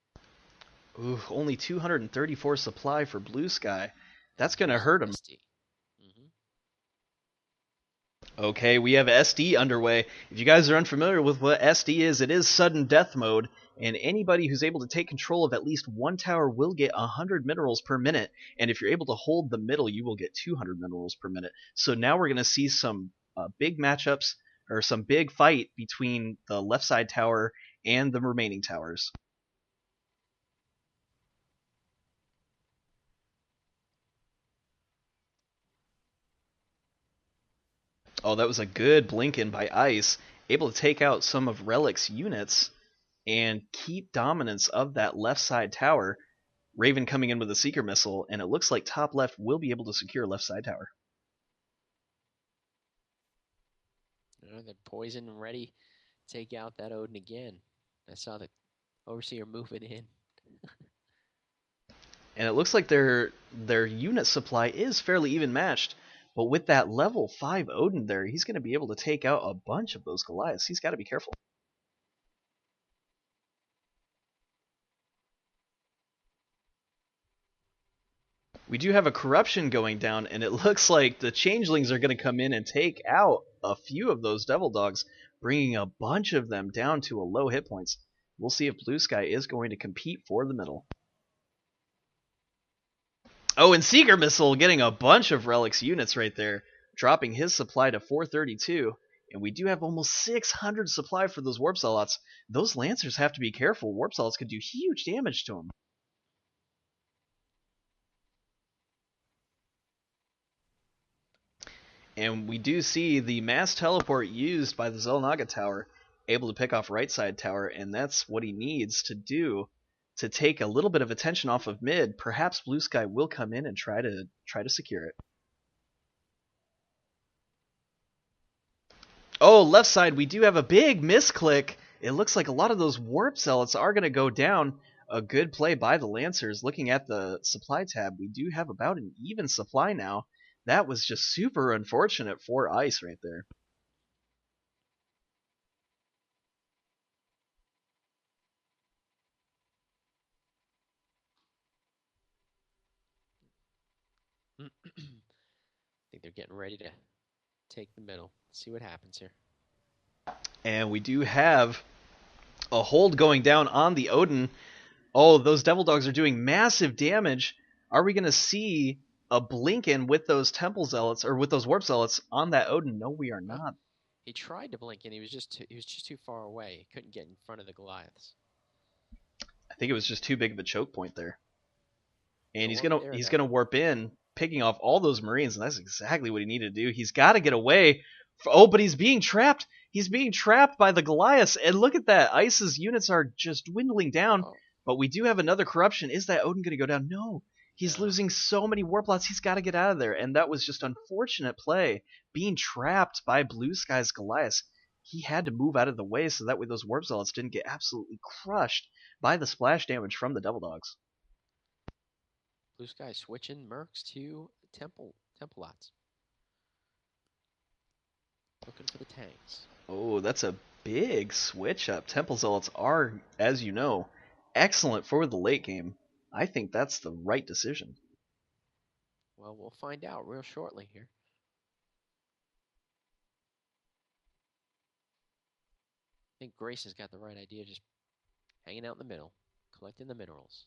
Ooh, only 234 supply for Bluesky. That's going to hurt him. Okay, we have SD underway. If you guys are unfamiliar with what SD is, it is sudden death mode, and anybody who's able to take control of at least one tower will get 100 minerals per minute, and if you're able to hold the middle, you will get 200 minerals per minute. So now we're going to see some big matchups, or some big fight between the left side tower and the remaining towers. Oh, that was a good blink in by Ice, able to take out some of Relic's units and keep dominance of that left side tower. Raven coming in with a Seeker Missile, and it looks like top left will be able to secure left side tower. They're poisoned and ready to take out that Odin again. I saw the Overseer move it in. And it looks like their unit supply is fairly even matched. But with that level 5 Odin there, he's going to be able to take out a bunch of those Goliaths. He's got to be careful. We do have a corruption going down, and it looks like the changelings are going to come in and take out a few of those Devil Dogs, bringing a bunch of them down to a low hit points. We'll see if Bluesky is going to compete for the middle. Oh, and Seeker Missile getting a bunch of Relic's units right there, dropping his supply to 432. And we do have almost 600 supply for those Warp Zealots. Those Lancers have to be careful. Warp Zealots could do huge damage to them. And we do see the mass teleport used by the Xel'Naga Tower, able to pick off right side tower, and that's what he needs to do to take a little bit of attention off of mid. Perhaps Bluesky will come in and try to secure it. Oh, left side, we do have a big misclick. It looks like a lot of those Warp Zealots are going to go down. A good play by the Lancers. Looking at the supply tab, we do have about an even supply now. That was just super unfortunate for Ice right there. I think they're getting ready to take the middle. See what happens here. And we do have a hold going down on the Odin. Oh, those Devil Dogs are doing massive damage. Are we going to see a Blinken with those Temple Zealots, or with those Warp Zealots on that Odin? No, we are Well, not. he tried to blink and he was just too far away. He couldn't get in front of the Goliaths. I think it was just too big of a choke point there. And There, he's though. gonna warp in, picking off all those Marines, and that's exactly what he needed to do. He's got to get away. Oh, but he's being trapped. He's being trapped by the Goliaths, and look at that. Ice's units are just dwindling down. Oh, But we do have another corruption. Is that Odin gonna go down? No. He's no. losing so many warp lots. He's got to get out of there, and that was just unfortunate play. Being trapped by Bluesky's Goliaths. He had to move out of the way so that way those warp zealots didn't get absolutely crushed by the splash damage from the Devil Dogs. Bluesky switching mercs to Temple-lots. Looking for the tanks. Oh, that's a big switch up. Temple Zealots are, as you know, excellent for the late game. I think that's the right decision. Well, we'll find out real shortly here. I think Grayson's got the right idea, just hanging out in the middle, collecting the minerals.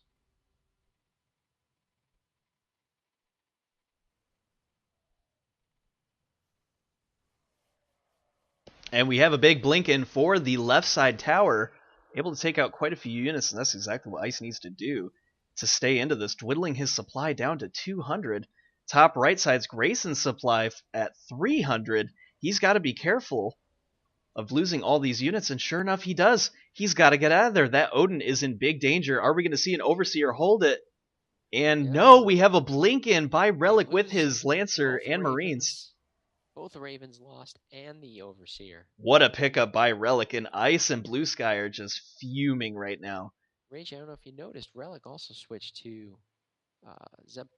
And we have a big Blinken for the left side tower, able to take out quite a few units, and that's exactly what Ice needs to do to stay into this, dwindling his supply down to 200. Top right side's Grayson's supply at 300. He's got to be careful of losing all these units, and sure enough, he does. He's got to get out of there. That Odin is in big danger. Are we going to see an Overseer hold it? And Yeah. no, we have a Blinken by Relic with his Lancer and Marines. Both Ravens lost and the Overseer. What a pickup by Relic, and Ice and Bluesky are just fuming right now. Rage, I don't know if you noticed, Relic also switched to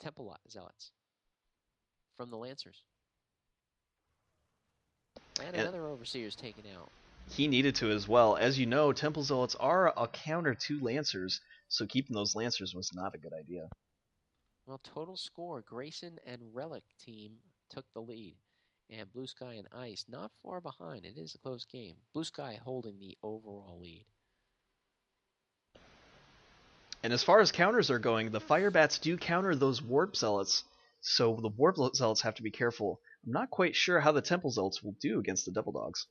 Temple Zealots from the Lancers. And another Overseer's taken out. He needed to as well. As you know, Temple Zealots are a counter to Lancers, so keeping those Lancers was not a good idea. Well, total score, Grayson and Relic team took the lead. And Bluesky and Ice not far behind. It is a close game. Bluesky holding the overall lead. And as far as counters are going, the Firebats do counter those Warp Zealots, so the Warp Zealots have to be careful. I'm not quite sure how the Temple Zealots will do against the Devil Dogs.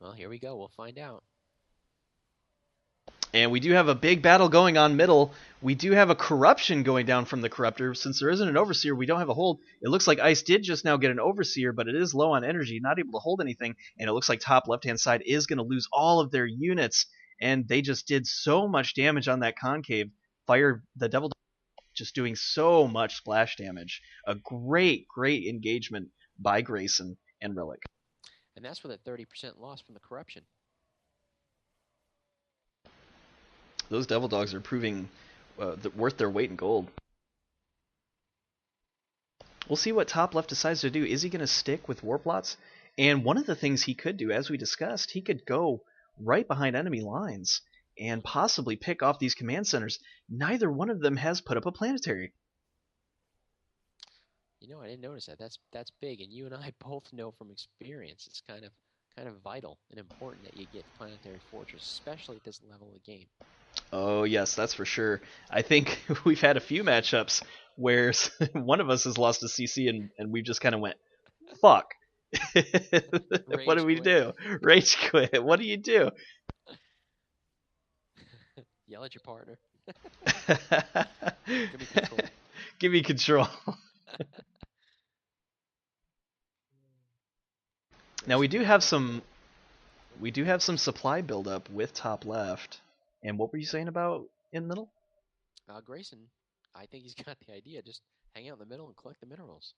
Well, here we go. We'll find out. And we do have a big battle going on middle. We do have a corruption going down from the Corruptor. Since there isn't an Overseer, we don't have a hold. It looks like Ice did just now get an Overseer, but it is low on energy, not able to hold anything. And it looks like top left-hand side is going to lose all of their units. And they just did so much damage on that concave. The Devil just doing so much splash damage. A great, great engagement by Grayson and Relic. And that's with a 30% loss from the corruption. Those Devil Dogs are proving worth their weight in gold. We'll see what top left decides to do. Is he going to stick with Warp Lots? And one of the things he could do, as we discussed, he could go right behind enemy lines and possibly pick off these command centers. Neither one of them has put up a planetary. You know, I didn't notice that. That's big, and you and I both know from experience it's kind of vital and important that you get planetary fortress, especially at this level of the game. Oh yes, that's for sure. I think we've had a few matchups where one of us has lost a CC and we just kind of went, fuck. What do we do? Rage quit. What do you do? Yell at your partner. Give me control. Give me control. Now we do have some supply buildup with top left. And what were you saying about in the middle? Grayson, I think he's got the idea. Just hang out in the middle and collect the minerals.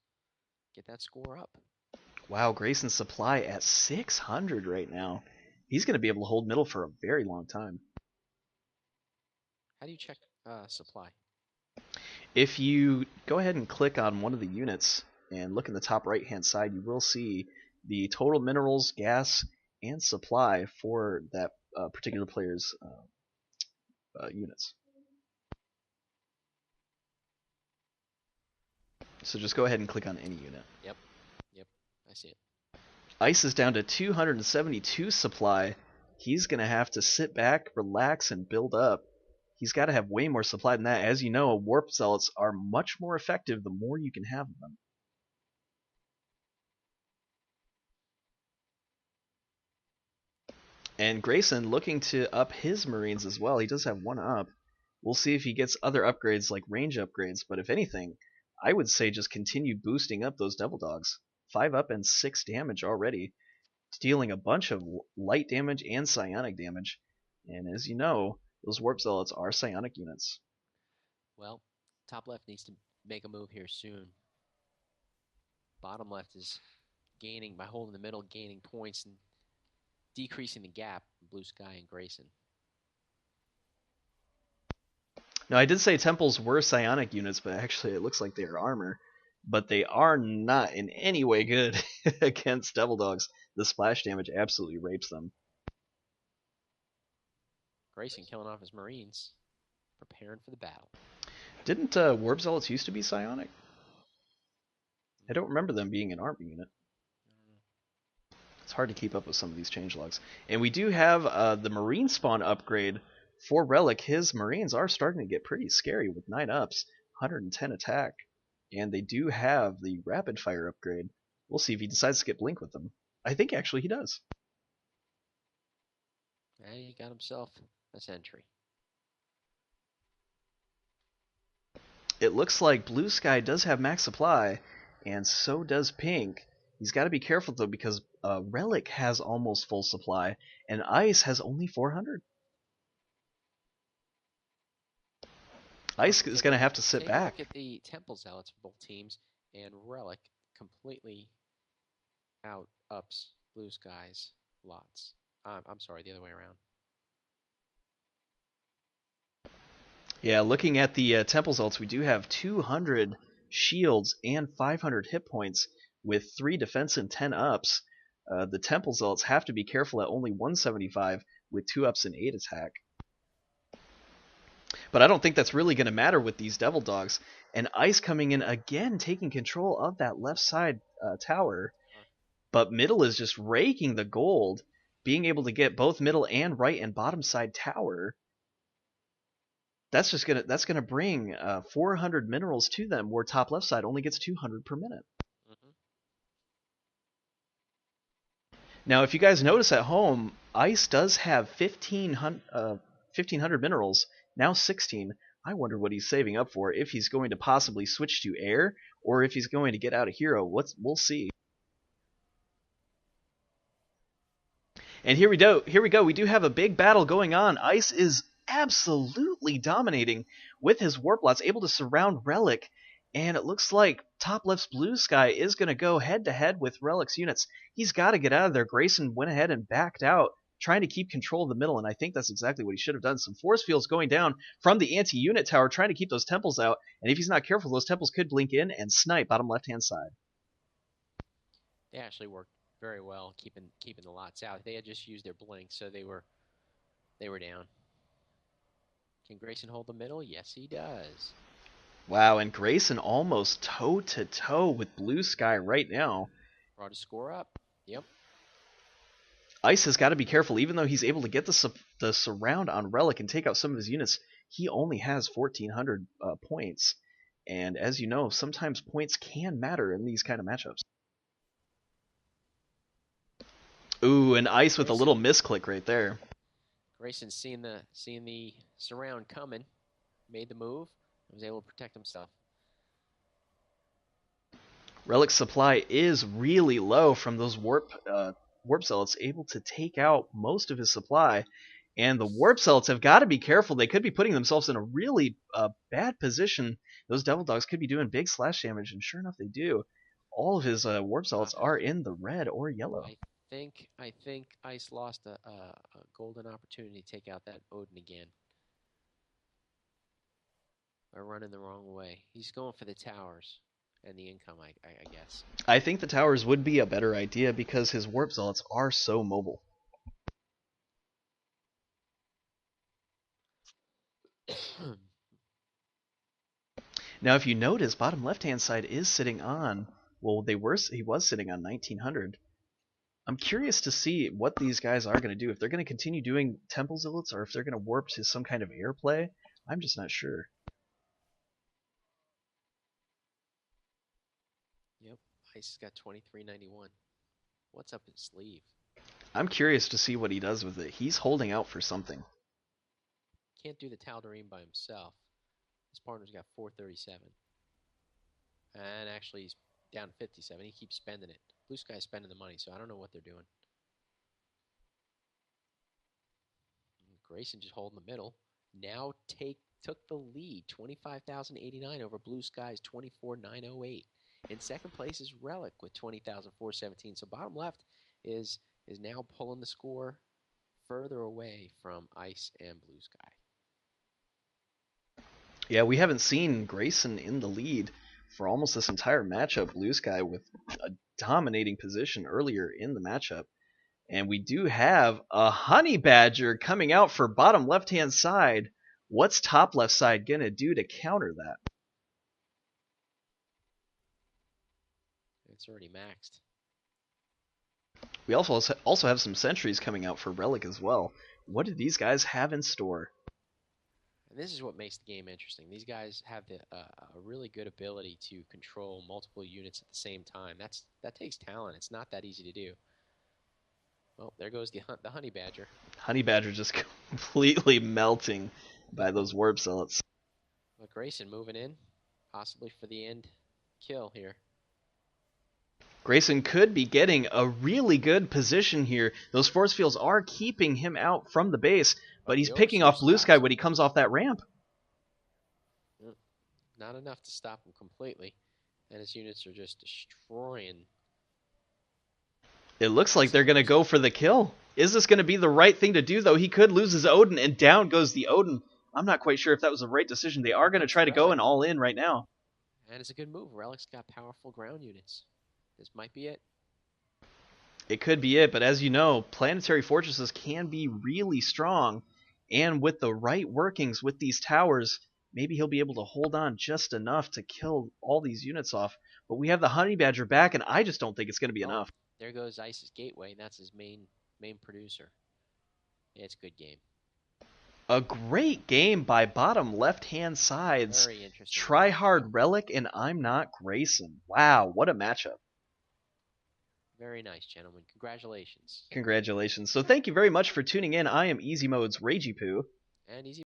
Get that score up. Wow, Grayson's supply at 600 right now. He's going to be able to hold middle for a very long time. How do you check supply? If you go ahead and click on one of the units and look in the top right-hand side, you will see the total minerals, gas, and supply for that particular player's units. So just go ahead and click on any unit. Yep. I see it. Ice is down to 272 supply. He's going to have to sit back, relax, and build up. He's got to have way more supply than that. As you know, Warp Zealots are much more effective the more you can have them. And Grayson looking to up his Marines as well. He does have one up. We'll see if he gets other upgrades like range upgrades, but if anything, I would say just continue boosting up those Devil Dogs. 5 up and 6 damage already, dealing a bunch of light damage and psionic damage. And as you know, those Warp Zealots are psionic units. Well, top left needs to make a move here soon. Bottom left is gaining, by holding the middle, gaining points and decreasing the gap in Bluesky and Grayson. Now, I did say temples were psionic units, but actually it looks like they are armor. But they are not in any way good against Devil Dogs. The splash damage absolutely rapes them. Grayson killing off his Marines, preparing for the battle. Didn't Warp Zealots used to be psionic? I don't remember them being an armor unit. It's hard to keep up with some of these changelogs. And we do have the Marine spawn upgrade for Relic. His Marines are starting to get pretty scary with 9 ups, 110 attack. And they do have the rapid fire upgrade. We'll see if he decides to get Blink with them. I think actually he does. And he got himself a sentry. It looks like Bluesky does have max supply, and so does Pink. He's got to be careful though, because Relic has almost full supply, and Ice has only 400. Ice is going to have to sit back. Look at the Temple Zealots for both teams, and Relic completely out-ups Bluesky's lots. I'm sorry, the other way around. Yeah, looking at the Temple Zealots, we do have 200 shields and 500 hit points with 3 defense and 10 ups. The Temple Zealots have to be careful at only 175 with 2 ups and 8 attack. But I don't think that's really going to matter with these Devil Dogs. And Ice coming in again, taking control of that left side tower. But middle is just raking the gold, being able to get both middle and right and bottom side tower. That's gonna bring 400 minerals to them, where top left side only gets 200 per minute. Now, if you guys notice at home, Ice does have 1,500 minerals, now 16. I wonder what he's saving up for, if he's going to possibly switch to air, or if he's going to get out a hero. We'll see. And here we go. We do have a big battle going on. Ice is absolutely dominating with his Warplots, able to surround Relic. And it looks like top left's Bluesky is going to go head-to-head with Relic's units. He's got to get out of there. Grayson went ahead and backed out, trying to keep control of the middle, and I think that's exactly what he should have done. Some force fields going down from the anti-unit tower, trying to keep those temples out, and if he's not careful, those temples could blink in and snipe bottom left-hand side. They actually worked very well keeping the lots out. They had just used their blink, so they were down. Can Grayson hold the middle? Yes, he does. Wow, and Grayson almost toe-to-toe with Bluesky right now. Brought a score up. Yep. Ice has got to be careful. Even though he's able to get the surround on Relic and take out some of his units, he only has 1,400 points. And as you know, sometimes points can matter in these kind of matchups. Ooh, and Ice with a little misclick right there. Grayson seeing the surround coming, made the move, was able to protect himself. Relic's supply is really low from those Warp Zealots, able to take out most of his supply. And the Warp Zealots have got to be careful. They could be putting themselves in a really bad position. Those Devil Dogs could be doing big slash damage, and sure enough they do. All of his Warp Zealots are in the red or yellow. I think Ice lost a golden opportunity to take out that Odin again. By running the wrong way. He's going for the towers and the income, I guess. I think the towers would be a better idea because his Warp Zealots are so mobile. Now, if you notice, bottom left-hand side is sitting on, well, he was sitting on 1900. I'm curious to see what these guys are going to do. If they're going to continue doing Temple Zealots, or if they're going to warp to some kind of airplay. I'm just not sure. Yep, Ice has got 2391. What's up his sleeve? I'm curious to see what he does with it. He's holding out for something. Can't do the Tal'Darim by himself. His partner's got 437. And actually, he's down 57. He keeps spending it. Bluesky's spending the money, so I don't know what they're doing. Grayson just holding the middle. Now took the lead, 25,089 over Bluesky's 24,908. In second place is Relic with 20,417. So bottom left is now pulling the score further away from Ice and Bluesky. Yeah, we haven't seen Grayson in the lead for almost this entire matchup. Bluesky with a dominating position earlier in the matchup. And we do have a Honey Badger coming out for bottom left-hand side. What's top left side going to do to counter that? It's already maxed. We also have some sentries coming out for Relic as well. What do these guys have in store? And this is what makes the game interesting. These guys have a really good ability to control multiple units at the same time. That takes talent. It's not that easy to do. Well, there goes the Honey Badger. Honey Badger just completely melting by those warp zealots. Well, Grayson moving in, possibly for the end kill here. Grayson could be getting a really good position here. Those force fields are keeping him out from the base, but he's picking off Bluesky when he comes off that ramp. Not enough to stop him completely, and his units are just destroying. It looks like they're going to go for the kill. Is this going to be the right thing to do, though? He could lose his Odin, and down goes the Odin. I'm not quite sure if that was the right decision. They are going to try to go and all in right now. And it's a good move. Relic's got powerful ground units. This might be it. It could be it, but as you know, planetary fortresses can be really strong, and with the right workings with these towers, maybe he'll be able to hold on just enough to kill all these units off. But we have the Honey Badger back, and I just don't think it's going to be enough. There goes Ice's Gateway, and that's his main producer. Yeah, it's a good game. A great game by bottom left-hand sides. Very interesting. TryHrd, Relic, and Imnotgrayson. Wow, what a matchup. Very nice, gentlemen. Congratulations. Congratulations. So thank you very much for tuning in. I am Easy Mode's Ragey Poo. And Easy